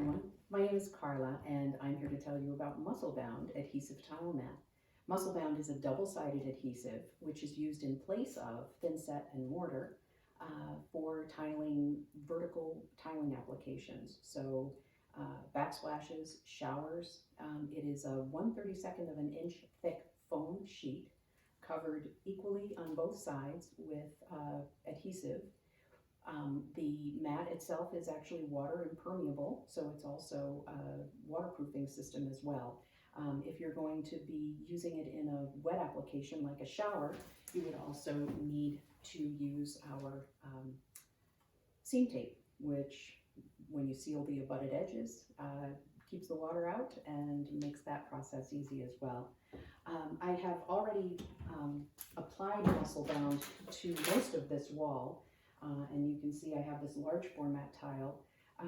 everyone, my name is Carla and I'm here to tell you about MusselBound Adhesive Tile Mat. MusselBound is a double-sided adhesive which is used in place of thin set and mortar for tiling, vertical tiling applications. So backsplashes, showers. It is a 1/32 of an inch thick foam sheet covered equally on both sides with adhesive. The mat itself is actually water impermeable, so it's also a waterproofing system as well. If you're going to be using it in a wet application like a shower, you would also need to use our seam tape, which when you seal the abutted edges, keeps the water out and makes that process easy as well. I have already applied MusselBound to most of this wall. And you can see I have this large format tile.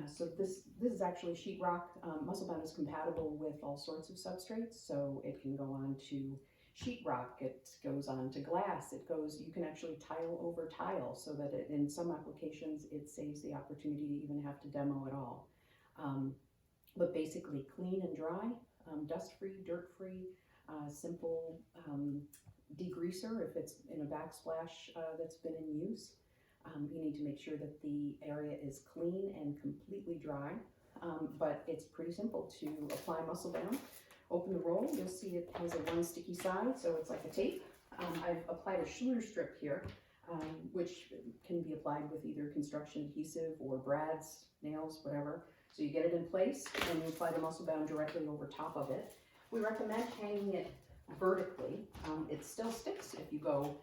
So this is actually sheetrock. MusselBound is compatible with all sorts of substrates, so it can go on to sheetrock, it goes on to glass, you can actually tile over tile, so that in some applications it saves the opportunity to even have to demo at all. But basically clean and dry, dust-free, dirt-free, simple degreaser if it's in a backsplash that's been in use. You need to make sure that the area is clean and completely dry, but it's pretty simple to apply MusselBound. Open the roll, you'll see it has a one sticky side, so it's like a tape. I've applied a Schluter strip here, which can be applied with either construction adhesive or brads, nails, whatever. So you get it in place and you apply the MusselBound directly over top of it. We recommend hanging it vertically. It still sticks if you go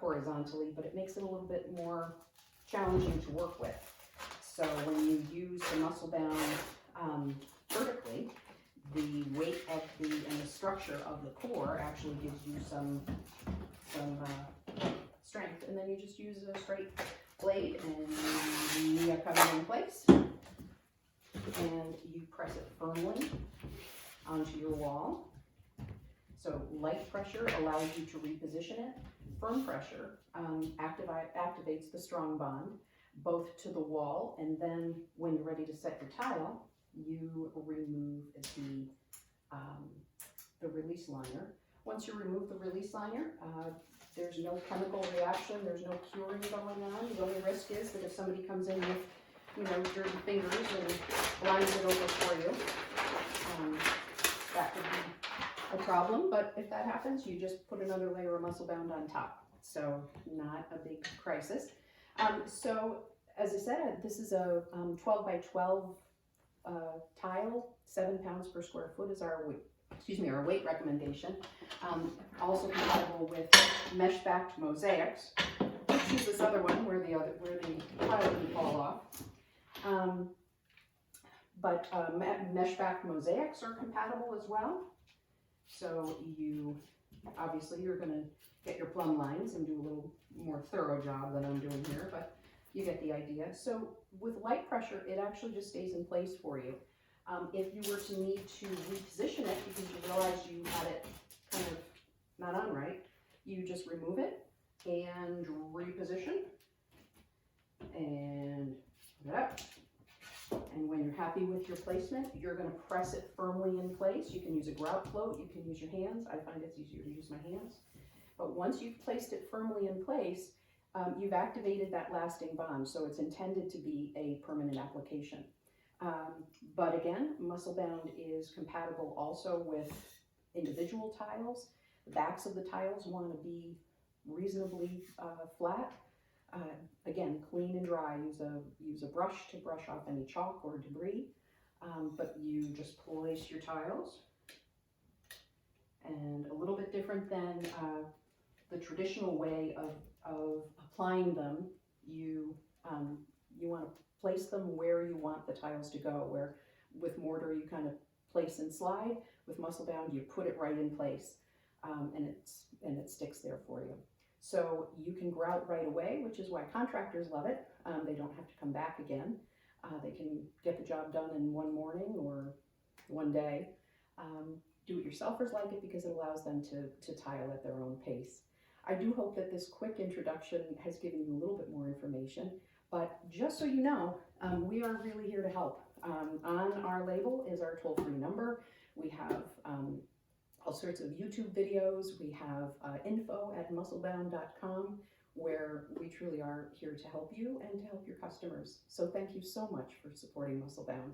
horizontally, but it makes it a little bit more challenging to work with. So when you use the MusselBound vertically, the weight of and the structure of the core actually gives you some strength, and then you just use a straight blade and you come in place, and you press it firmly onto your wall. So light pressure allows you to reposition it. Firm pressure activates the strong bond both to the wall, and then when you're ready to set your tile, you remove the release liner. Once you remove the release liner, there's no chemical reaction, there's no curing going on. The only risk is that if somebody comes in with, dirty fingers and blinds it over for you, that could be a problem. But if that happens, you just put another layer of MusselBound on top. So not a big crisis. So as I said, this is a 12 by 12 tile. 7 pounds per square foot is our weight recommendation. Also compatible with mesh backed mosaics, which is this other one where the tile can fall off. But mesh backed mosaics are compatible as well. So you're going to get your plumb lines and do a little more thorough job than I'm doing here, but you get the idea. So with light pressure, it actually just stays in place for you. If you were to need to reposition it because you realize you had it kind of not on right, you just remove it and reposition and put it up. And when you're happy with your placement, you're going to press it firmly in place. You can use a grout float, you can use your hands. I find it's easier to use my hands. But once you've placed it firmly in place, you've activated that lasting bond, so it's intended to be a permanent application. But again, MusselBound is compatible also with individual tiles. The backs of the tiles want to be reasonably flat. Again, clean and dry. Use a brush to brush off any chalk or debris. But you just place your tiles, and a little bit different than the traditional way of applying them. You want to place them where you want the tiles to go. Where with mortar you kind of place and slide. With MusselBound you put it right in place, and it sticks there for you. So you can grout right away, which is why contractors love it. They don't have to come back again. They can get the job done in one morning or one day. Do-it-yourselfers like it because it allows them to tile at their own pace. I do hope that this quick introduction has given you a little bit more information. But just so you know, we are really here to help. On our label is our toll-free number. We have all sorts of YouTube videos. We have info@musselbound.com, where we truly are here to help you and to help your customers. So thank you so much for supporting MusselBound.